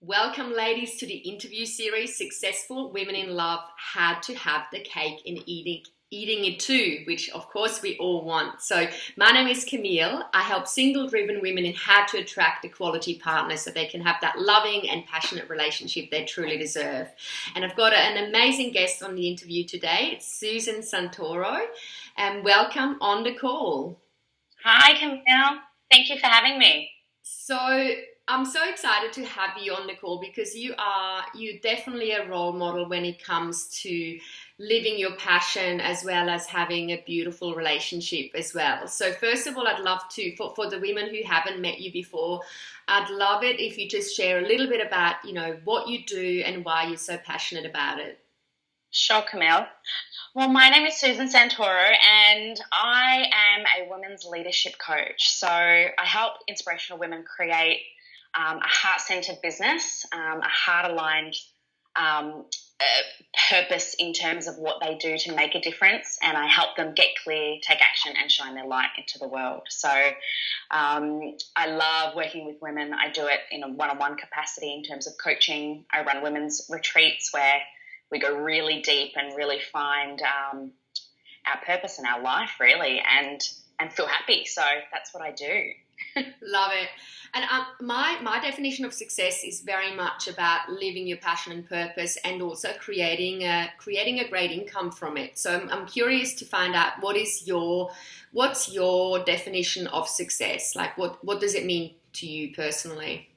Welcome, ladies, to the interview series Successful Women in Love Had to Have the Cake and Eating It Too, which of course we all want. So my name is Camille. I help single-driven women in how to attract a quality partner so they can have that loving and passionate relationship they truly deserve. And I've got an amazing guest on the interview today. It's Susan Santoro. And welcome on the call. Hi, Camille. Thank you for having me. So I'm so excited to have you on the call because you're definitely a role model when it comes to living your passion as well as having a beautiful relationship as well. So first of all, I'd love to, for the women who haven't met you before, I'd love it if you just share a little bit about, what you do and why you're so passionate about it. Sure, Camille. Well, my name is Susan Santoro and I am a women's leadership coach. So I help inspirational women create a heart-centered business, a heart-aligned purpose in terms of what they do to make a difference, and I help them get clear, take action, and shine their light into the world. So I love working with women. I do it in a one-on-one capacity in terms of coaching. I run women's retreats where we go really deep and really find our purpose in our life, really, and feel happy. So that's what I do. Love it. And my definition of success is very much about living your passion and purpose, and also creating a great income from it. So I'm curious to find out what's your definition of success? Like what does it mean to you personally?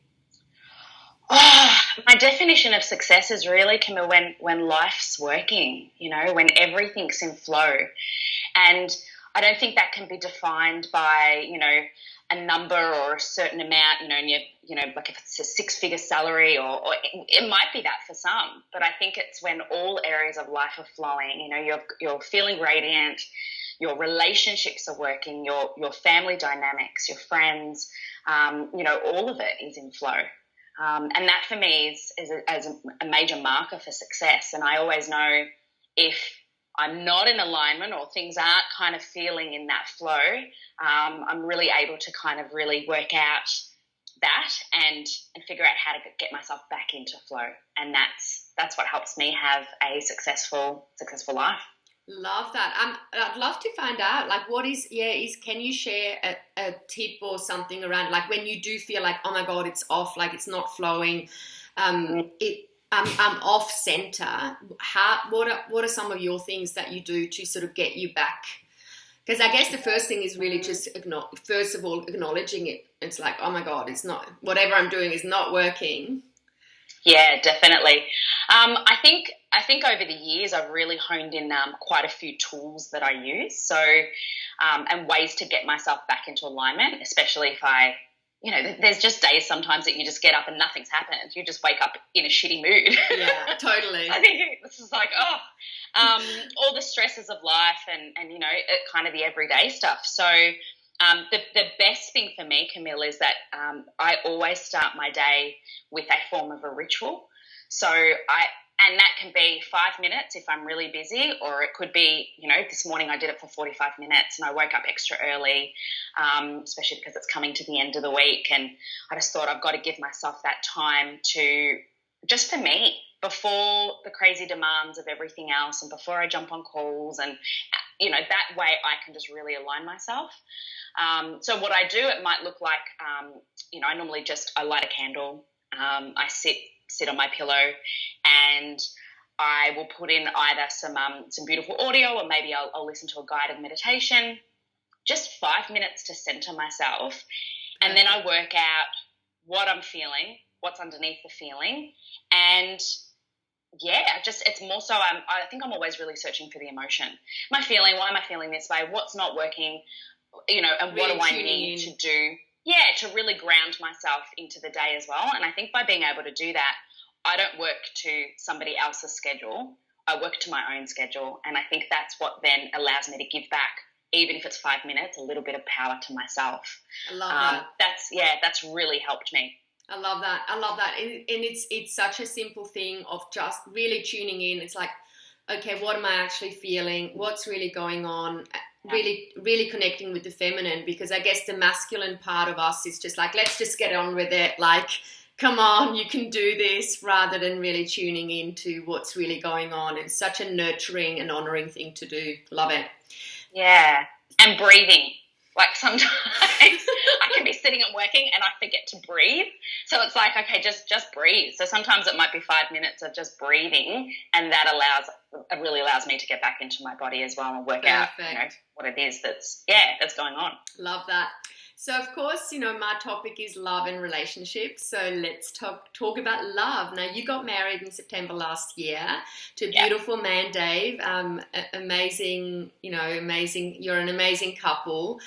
Oh, my definition of success is really, Camille, when life's working, when everything's in flow. And I don't think that can be defined by, a number or a certain amount, and like if it's a six-figure salary or it might be that for some, but I think it's when all areas of life are flowing, you're feeling radiant, your relationships are working, your family dynamics, your friends, all of it is in flow. And that for me is a major marker for success. And I always know if I'm not in alignment or things aren't kind of feeling in that flow, I'm really able to kind of really work out that and figure out how to get myself back into flow. And that's what helps me have a successful life. Love that. I'd love to find out, like, can you share a tip or something around, like, when you do feel like, oh my God, it's off, like it's not flowing, I'm off center. What are some of your things that you do to sort of get you back? Because I guess the first thing is really just acknowledging it. It's like, oh my God, it's not, whatever I'm doing is not working. Yeah, definitely. I think over the years I've really honed in quite a few tools that I use. So and ways to get myself back into alignment, especially if there's just days sometimes that you just get up and nothing's happened. You just wake up in a shitty mood. Yeah, totally. I think this is like, all the stresses of life and kind of the everyday stuff. So the best thing for me, Camille, is that I always start my day with a form of a ritual. So and that can be 5 minutes if I'm really busy, or it could be, this morning I did it for 45 minutes and I woke up extra early, especially because it's coming to the end of the week. And I just thought I've got to give myself that time to just for me before the crazy demands of everything else and before I jump on calls. And, that way I can just really align myself. So what I do, it might look like, I normally I light a candle. I sit on my pillow and I will put in either some beautiful audio, or maybe I'll listen to a guided meditation, just 5 minutes to center myself. And then I work out what I'm feeling, what's underneath the feeling. And it's more so I think I'm always really searching for the emotion. Why am I feeling this way? What's not working? And really, what do I need to do? Yeah, to really ground myself into the day as well. And I think by being able to do that, I don't work to somebody else's schedule. I work to my own schedule. And I think that's what then allows me to give back, even if it's 5 minutes, a little bit of power to myself. I love that. That's really helped me. I love that. And it's such a simple thing of just really tuning in. It's like, okay, what am I actually feeling? What's really going on? Really, really connecting with the feminine, because I guess the masculine part of us is just like, let's just get on with it. Like, come on, you can do this, rather than really tuning into what's really going on. It's such a nurturing and honoring thing to do. Love it. Yeah. And breathing. Like sometimes I can be sitting and working and I forget to breathe. So it's like, okay, just breathe. So sometimes it might be 5 minutes of just breathing, and that really allows me to get back into my body as well and work out, what it is that's going on. Love that. So, of course, my topic is love and relationships. So let's talk about love. Now, you got married in September last year to a beautiful man, Dave. Amazing, amazing. You're an amazing couple.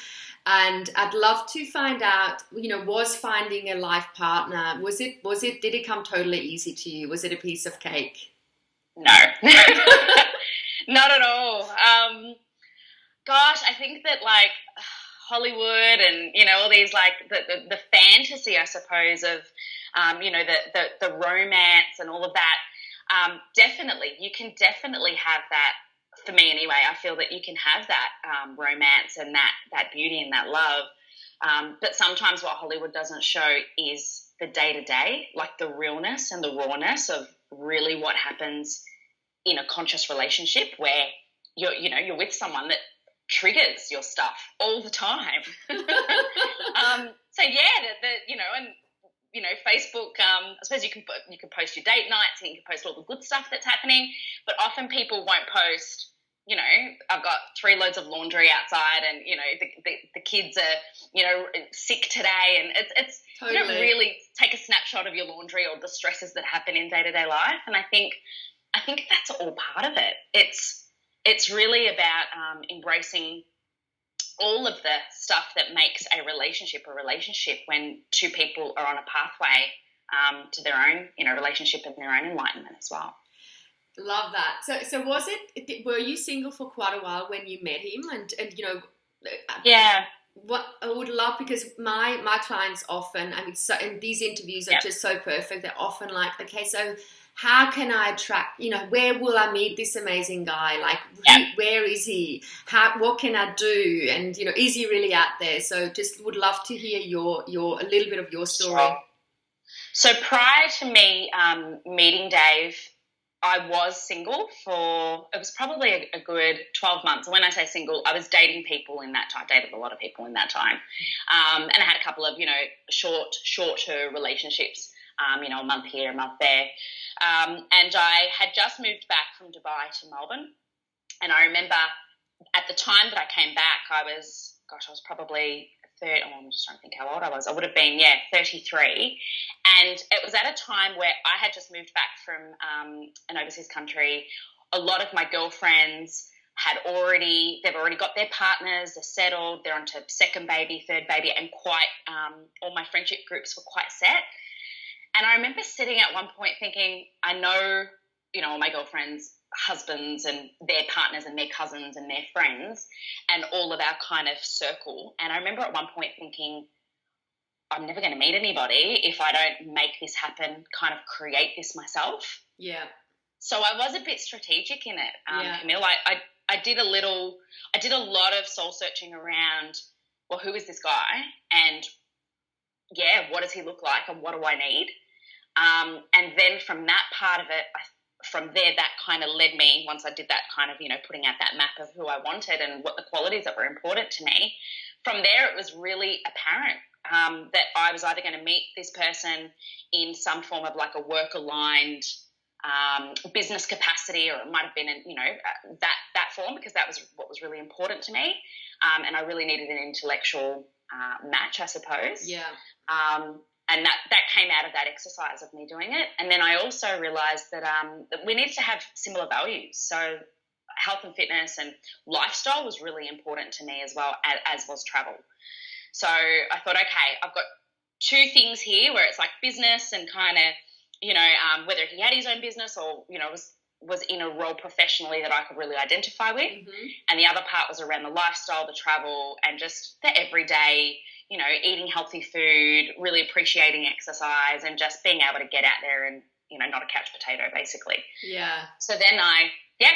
And I'd love to find out, was finding a life partner, did it come totally easy to you? Was it a piece of cake? No, not at all. Gosh, I think that Hollywood and all these the fantasy, I suppose, of the romance and all of that, definitely you can definitely have that. For me anyway, I feel that you can have that romance and that beauty and that love, but sometimes what Hollywood doesn't show is the day-to-day, like the realness and the rawness of really what happens in a conscious relationship where you're with someone that triggers your stuff all the time. So Facebook, I suppose you can post your date nights and you can post all the good stuff that's happening, but often people won't post, I've got 3 loads of laundry outside and, the kids are, sick today, and it's totally. You don't really take a snapshot of your laundry or the stresses that happen in day-to-day life. And I think that's all part of it. It's really about embracing all of the stuff that makes a relationship when 2 people are on a pathway to their own, relationship and their own enlightenment as well. Love that. So were you single for quite a while when you met him? And yeah. What I would love, because my clients often, and these interviews are just so perfect. They're often like, okay, so how can I attract, where will I meet this amazing guy? Like, where is he? What can I do? And, is he really out there? So just would love to hear a little bit of your story. Sure. So prior to me meeting Dave, I was single it was probably a good 12 months. And when I say single, I was dating people in that time, dated a lot of people in that time. And I had a couple of, shorter relationships, a month here, a month there. And I had just moved back from Dubai to Melbourne. And I remember at the time that I came back, I was probably I'm just trying to think how old I was. I would have been, 33. And it was at a time where I had just moved back from an overseas country. A lot of my girlfriends they've already got their partners, they're settled, they're onto second baby, third baby, and quite all my friendship groups were quite set. And I remember sitting at one point thinking, I know, all my girlfriends' husbands and their partners and their cousins and their friends and all of our kind of circle. And I remember at one point thinking, I'm never going to meet anybody if I don't make this happen, kind of create this myself. Yeah. So I was a bit strategic in it, Camille. I did a lot of soul searching around, well, who is this guy? And what does he look like and what do I need? And then from that part of it, from there, that kind of led me, once I did that kind of, putting out that map of who I wanted and what the qualities that were important to me, from there it was really apparent that I was either going to meet this person in some form of like a work-aligned business capacity, or it might have been in, that form, because that was what was really important to me. And I really needed an intellectual match, I suppose. Yeah. And that came out of that exercise of me doing it. And then I also realised that we need to have similar values. So health and fitness and lifestyle was really important to me as well, as was travel. So I thought, okay, I've got 2 things here where it's like business and kind of, whether he had his own business or, was in a role professionally that I could really identify with. Mm-hmm. And the other part was around the lifestyle, the travel, and just the everyday, eating healthy food, really appreciating exercise, and just being able to get out there and, not a couch potato, basically. Yeah. So then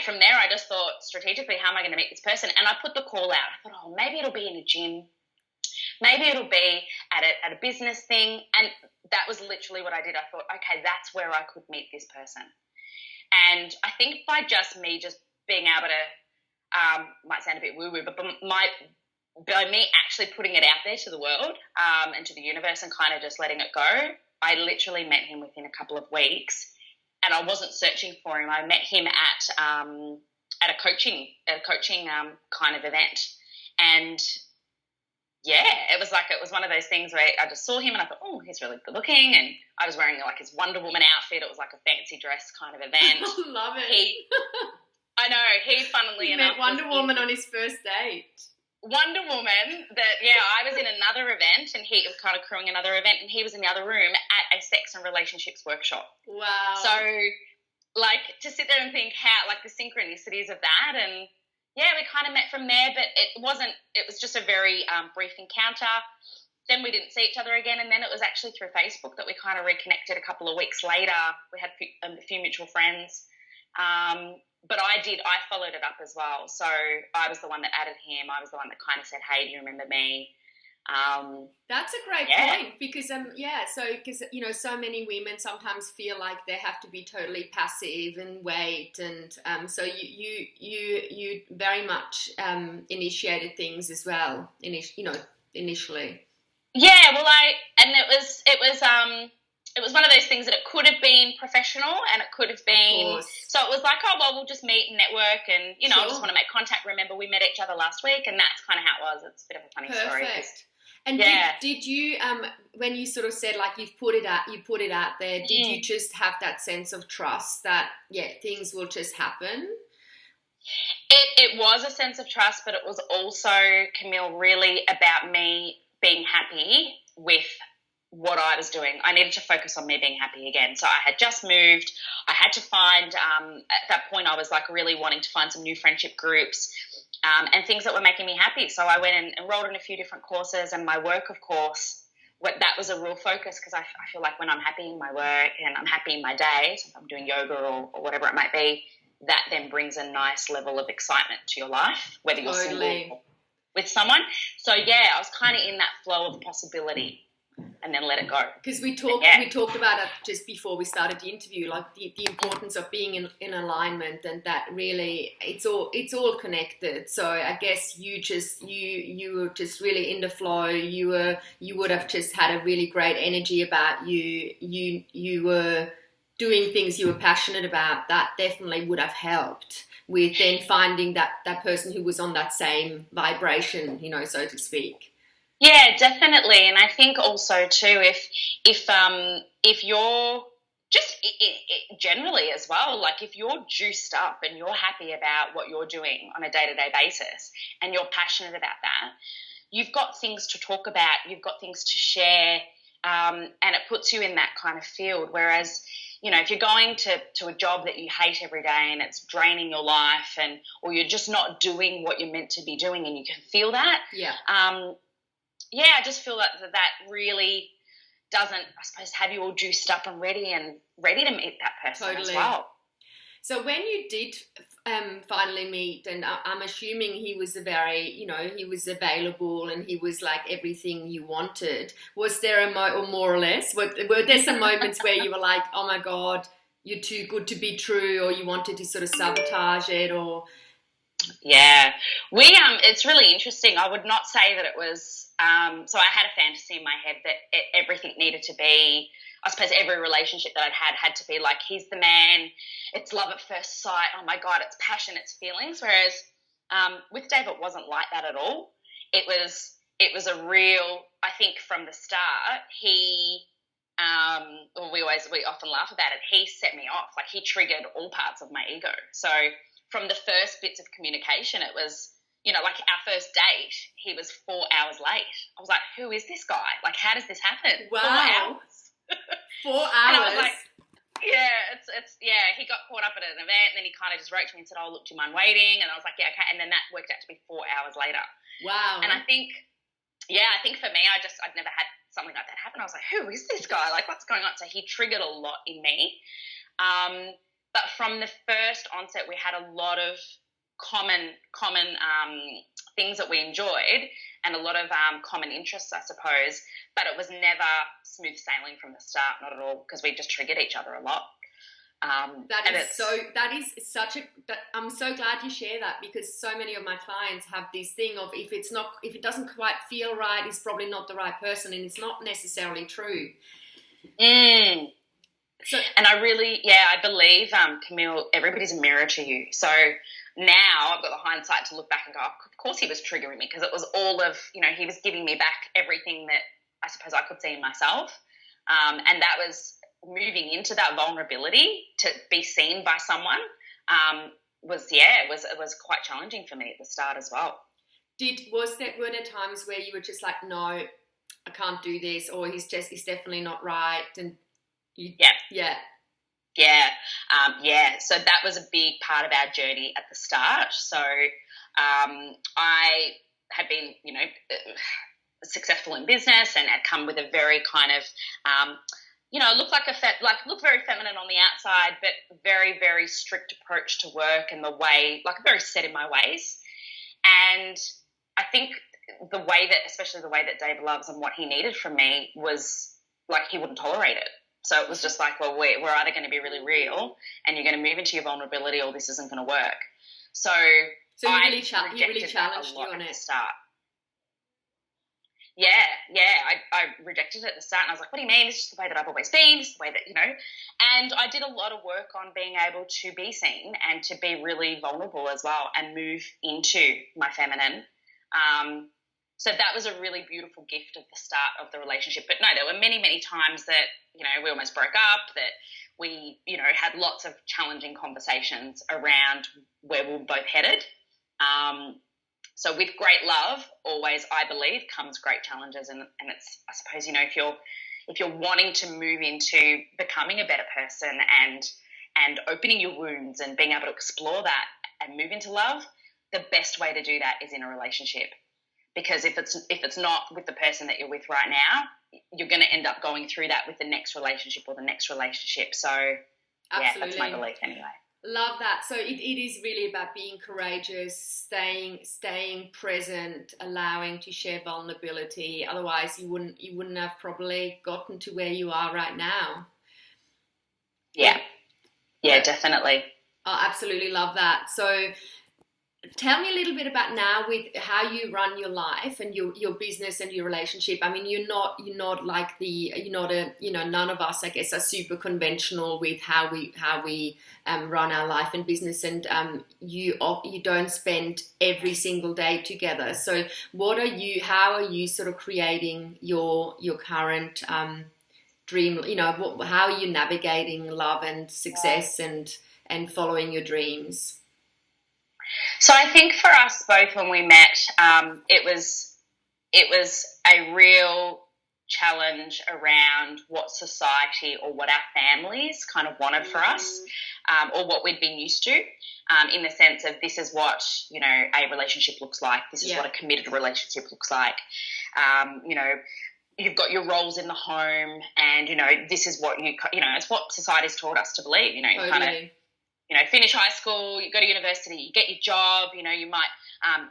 from there I just thought strategically, how am I going to meet this person? And I put the call out. I thought, maybe it'll be in a gym. Maybe it'll be at a business thing. And that was literally what I did. I thought, okay, that's where I could meet this person. And I think by me being able to, might sound a bit woo-woo, but by me actually putting it out there to the world and to the universe and kind of just letting it go, I literally met him within a couple of weeks, and I wasn't searching for him. I met him at a coaching kind of event, and yeah, it was one of those things where I just saw him and I thought, oh, he's really good looking, and I was wearing like his Wonder Woman outfit. It was like a fancy dress kind of event. I love it. I know, he funnily enough met Wonder Woman on his first date. Wonder Woman, I was in another event and he was kind of crewing another event, and he was in the other room at a sex and relationships workshop. Wow. So, like, to sit there and think how, like, the synchronicities of that, and yeah, we kind of met from there, but it was just a very brief encounter. Then we didn't see each other again, and then it was actually through Facebook that we kind of reconnected a couple of weeks later. We had a few mutual friends. But I followed it up as well. So I was the one that added him. I was the one that kind of said, hey, do you remember me? That's a great point, because so many women sometimes feel like they have to be totally passive and wait, and so you very much initiated things as well, initially. Yeah, well, it was one of those things that it could have been professional and it could have been, so it was like, oh, well, we'll just meet and network and, I just want to make contact. Remember, we met each other last week, and that's kind of how it was. It's a bit of a funny story. Perfect. And did you, when you sort of said, like, you put it out there, did you just have that sense of trust that, things will just happen? It was a sense of trust, but it was also, Camille, really about me being happy with what I was doing. I needed to focus on me being happy again. So I had just moved. I had to find, at that point, I was like really wanting to find some new friendship groups and things that were making me happy. So I went and enrolled in a few different courses, and my work, of course, that was a real focus, because I feel like when I'm happy in my work and I'm happy in my day, so if I'm doing yoga or whatever it might be, that then brings a nice level of excitement to your life, whether you're single or with someone. So yeah, I was kind of in that flow of possibility, and then let it go. Because we talked about it just before we started the interview, like the importance of being in alignment, and that really it's all connected. So I guess you were just really in the flow. You would have just had a really great energy about you. You were doing things you were passionate about. That definitely would have helped with then finding that person who was on that same vibration, so to speak. Yeah, definitely. And I think also too, if you're just generally as well, like if you're juiced up and you're happy about what you're doing on a day-to-day basis and you're passionate about that, you've got things to talk about, you've got things to share, and it puts you in that kind of field. Whereas, if you're going to a job that you hate every day and it's draining your life, or you're just not doing what you're meant to be doing, and you can feel that. Yeah. I just feel that really doesn't, I suppose, have you all juiced up and ready to meet that person as well. So when you did finally meet, and I'm assuming he was he was available and he was like everything you wanted. Was there or more or less, were there some moments where you were like, oh my God, you're too good to be true, or you wanted to sort of sabotage it, or? Yeah, it's really interesting. I would not say that it was, so I had a fantasy in my head that everything needed to be, I suppose every relationship that I'd had to be like, he's the man, it's love at first sight, oh my God, it's passion, it's feelings. Whereas with Dave, it wasn't like that at all. It was a real, I think from the start, we often laugh about it, he set me off, like he triggered all parts of my ego. So from the first bits of communication, it was, like our first date, he was 4 hours late. I was like, who is this guy? Like, how does this happen? Wow. 4 hours. 4 hours. And I was like, he got caught up at an event, and then he kind of just wrote to me and said, oh, look, do you mind waiting? And I was like, yeah, okay. And then that worked out to be 4 hours later. Wow. And I think for me, I'd never had something like that happen. I was like, who is this guy? Like, what's going on? So he triggered a lot in me. But from the first onset, we had a lot of common things that we enjoyed and a lot of common interests, I suppose, but it was never smooth sailing from the start, not at all, because we just triggered each other a lot. I'm so glad you share that, because so many of my clients have this thing of if it doesn't quite feel right, it's probably not the right person, and it's not necessarily true. So, and I believe, Camille, everybody's a mirror to you. So now I've got the hindsight to look back and go, of course he was triggering me, because it was all of, he was giving me back everything that I suppose I could see in myself. And that was moving into that vulnerability to be seen by someone it was quite challenging for me at the start as well. Were there times where you were just like, no, I can't do this, or he's definitely not right? And Yeah. So that was a big part of our journey at the start. So I had been, successful in business and had come with a very kind of, look very feminine on the outside, but very, very strict approach to work and the way, very set in my ways. And I think especially the way that Dave loves and what he needed from me was he wouldn't tolerate it. So it was just well, we're either going to be really real and you're going to move into your vulnerability, or this isn't going to work. So you really challenged you on it. Start. I rejected it at the start, and I was like, what do you mean? It's just the way that I've always been. It's the way that, and I did a lot of work on being able to be seen and to be really vulnerable as well and move into my feminine. So that was a really beautiful gift at the start of the relationship. But no, there were many, many times that, we almost broke up, that we, had lots of challenging conversations around where we were both headed. So with great love, always, I believe, comes great challenges. And it's, I suppose, if you're wanting to move into becoming a better person and opening your wounds and being able to explore that and move into love, the best way to do that is in a relationship. Because if it's not with the person that you're with right now, you're going to end up going through that with the next relationship or the next relationship. So, absolutely. That's my belief anyway. Love that. So it is really about being courageous, staying present, allowing to share vulnerability. Otherwise, you wouldn't have probably gotten to where you are right now. Yeah, definitely. I absolutely love that. So tell me a little bit about now with how you run your life and your business and your relationship. I mean, you're not none of us, I guess, are super conventional with how we run our life and business, and you don't spend every single day together. So how are you sort of creating your current dream? How are you navigating love and success and following your dreams? So I think for us both, when we met, it was a real challenge around what society or what our families kind of wanted for us, or what we'd been used to, in the sense of this is what, a relationship looks like. This is what a committed relationship looks like. You've got your roles in the home, and, this is what it's what society's taught us to believe, totally. Kind of, finish high school, you go to university, you get your job, you might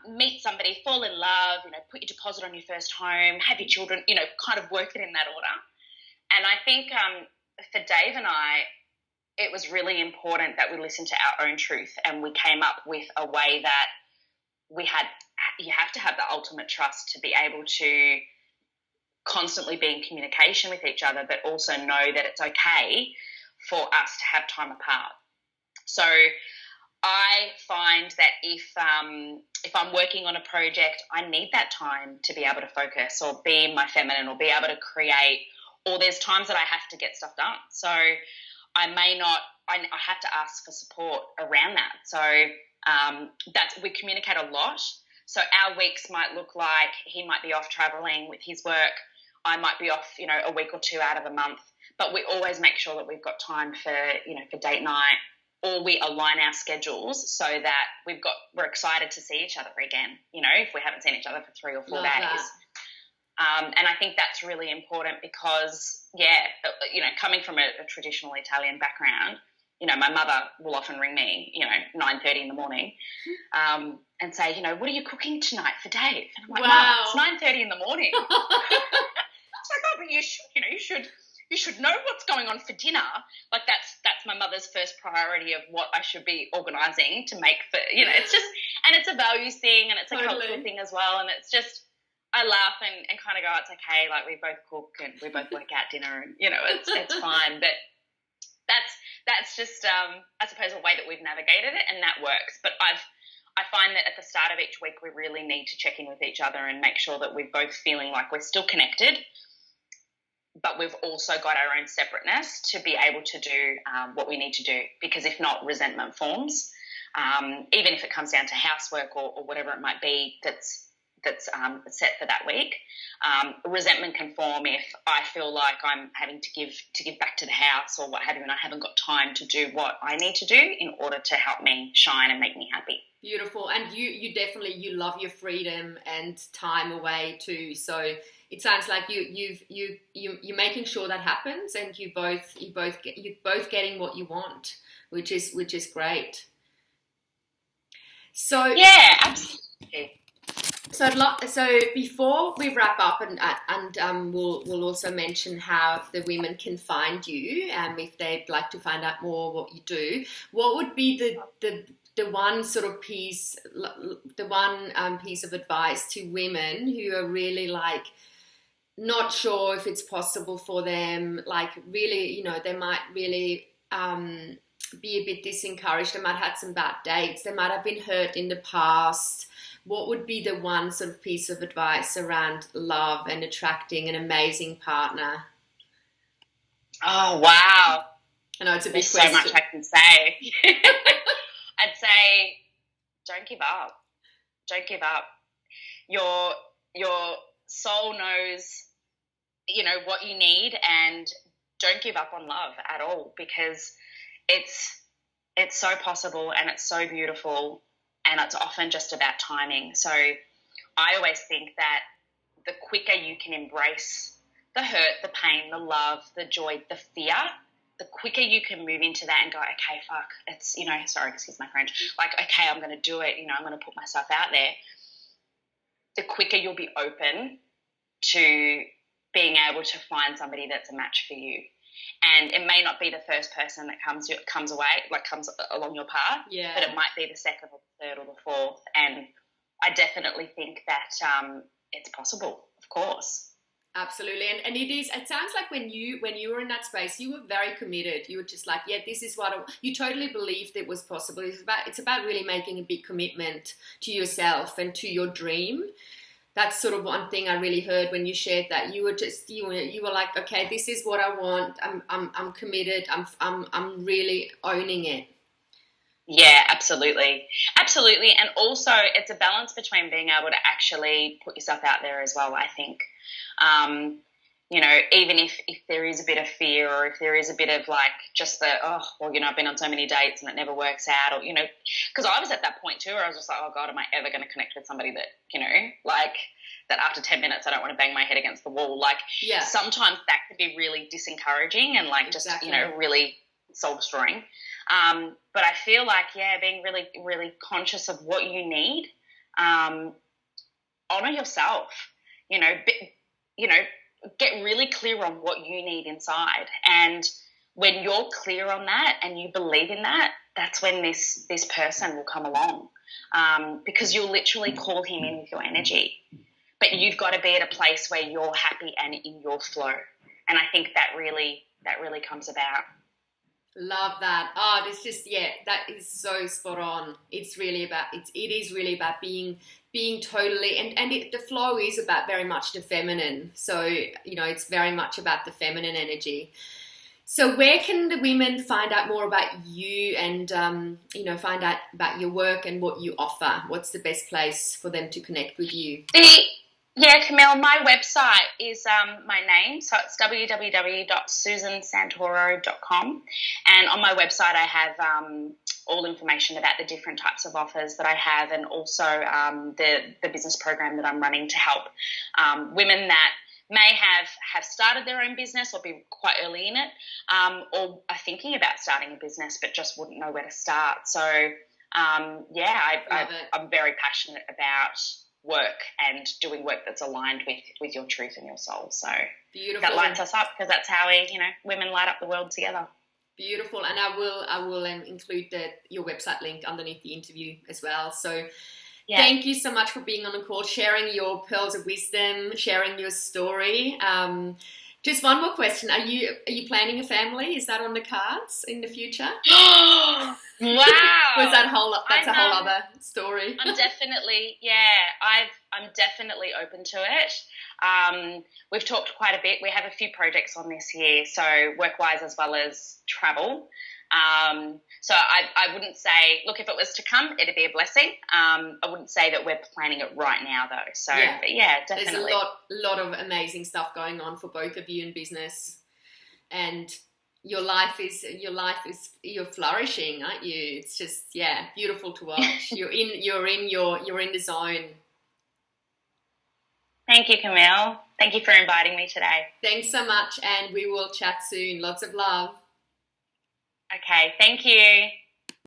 meet somebody, fall in love, put your deposit on your first home, have your children, kind of work it in that order. And I think for Dave and I, it was really important that we listened to our own truth, and we came up with a way that you have to have the ultimate trust to be able to constantly be in communication with each other, but also know that it's okay for us to have time apart. So I find that if I'm working on a project, I need that time to be able to focus or be in my feminine or be able to create, or there's times that I have to get stuff done. So I have to ask for support around that. So we communicate a lot. So our weeks might look like he might be off traveling with his work. I might be off, a week or two out of a month, but we always make sure that we've got time for date night, or we align our schedules so that we're excited to see each other again, if we haven't seen each other for 3 or 4 days. And I think that's really important because, coming from a traditional Italian background, my mother will often ring me, 9:30 in the morning, and say, what are you cooking tonight for Dave? And I'm like, wow. Mum, it's 9:30 in the morning. It's like, oh, but you should know what's going on for dinner. Like that's my mother's first priority of what I should be organising to make for, it's just, and it's a values thing and it's a cultural thing as well. And it's just, I laugh and kind of go, it's okay. Like we both cook and we both work out dinner and, it's fine. But that's just, I suppose, a way that we've navigated it, and that works. But I find that at the start of each week we really need to check in with each other and make sure that we're both feeling like we're still connected, but we've also got our own separateness to be able to do what we need to do, because if not, resentment forms, even if it comes down to housework or whatever it might be that's set for that week. Resentment can form if I feel like I'm having to give back to the house or what have you, and I haven't got time to do what I need to do in order to help me shine and make me happy. Beautiful. And you definitely, you love your freedom and time away too. So it sounds like you're making sure that happens, and you're both getting what you want, which is great. So yeah, absolutely. So before we wrap up, and we'll also mention how the women can find you, if they'd like to find out more what you do. What would be the one sort of piece, piece of advice to women who are really like not sure if it's possible for them, like really, they might really be a bit disencouraged, they might have had some bad dates, they might have been hurt in the past. What would be the one sort of piece of advice around love and attracting an amazing partner? Oh, wow. I know it's a big question. So much I can say. I'd say don't give up. Don't give up. Your soul knows, what you need, and don't give up on love at all, because it's so possible and it's so beautiful. And it's often just about timing. So I always think that the quicker you can embrace the hurt, the pain, the love, the joy, the fear, the quicker you can move into that and go, okay, fuck, it's, sorry, excuse my French, like, okay, I'm going to do it, I'm going to put myself out there, the quicker you'll be open to being able to find somebody that's a match for you. And it may not be the first person that comes along your path, yeah, but it might be the second or the third or the fourth. And I definitely think that it's possible, of course. Absolutely. And it sounds like when you were in that space, you were very committed. You were just like, yeah, this is what you totally believed it was possible. It's about really making a big commitment to yourself and to your dream. That's sort of one thing I really heard when you shared that. You were just you were like, okay, this is what I want. I'm committed. I'm really owning it. Yeah, absolutely. Absolutely. And also it's a balance between being able to actually put yourself out there as well, I think. Even if there is a bit of fear, or if there is a bit of like just the, I've been on so many dates and it never works out, or, because I was at that point too where I was just like, oh God, am I ever going to connect with somebody that, like that after 10 minutes I don't want to bang my head against the wall. Like sometimes that could be really disencouraging and like just, really soul destroying. But I feel like, being really, really conscious of what you need, honor yourself, get really clear on what you need inside. And when you're clear on that and you believe in that, that's when this person will come along, because you'll literally call him in with your energy. But you've got to be at a place where you're happy and in your flow. And I think that really comes about. Love that. Oh, it's just, that is so spot on. It's really about, it is really about being totally, and the flow is about very much the feminine. So, it's very much about the feminine energy. So where can the women find out more about you and, find out about your work and what you offer? What's the best place for them to connect with you? Yeah, Camille, my website is my name, so it's www.susansantoro.com, and on my website I have all information about the different types of offers that I have, and also the business program that I'm running to help women that may have started their own business or be quite early in it, or are thinking about starting a business but just wouldn't know where to start. So, I'm very passionate about work and doing work that's aligned with your truth and your soul. So beautiful. That lights us up, because that's how women light up the world together. Beautiful. And I will include your website link underneath the interview as well. So thank you so much for being on the call, sharing your pearls of wisdom, sharing your story. Just one more question. Are you planning a family? Is that on the cards in the future? Wow. Was that's a whole other story. I'm definitely open to it. We've talked quite a bit. We have a few projects on this year, so work-wise as well as travel. So I wouldn't say, look, if it was to come, it'd be a blessing. I wouldn't say that we're planning it right now, though. So, but definitely. There's a lot of amazing stuff going on for both of you in business, and you're flourishing, aren't you? It's just beautiful to watch. You're in the zone. Thank you, Camille. Thank you for inviting me today. Thanks so much, and we will chat soon. Lots of love. Okay, thank you.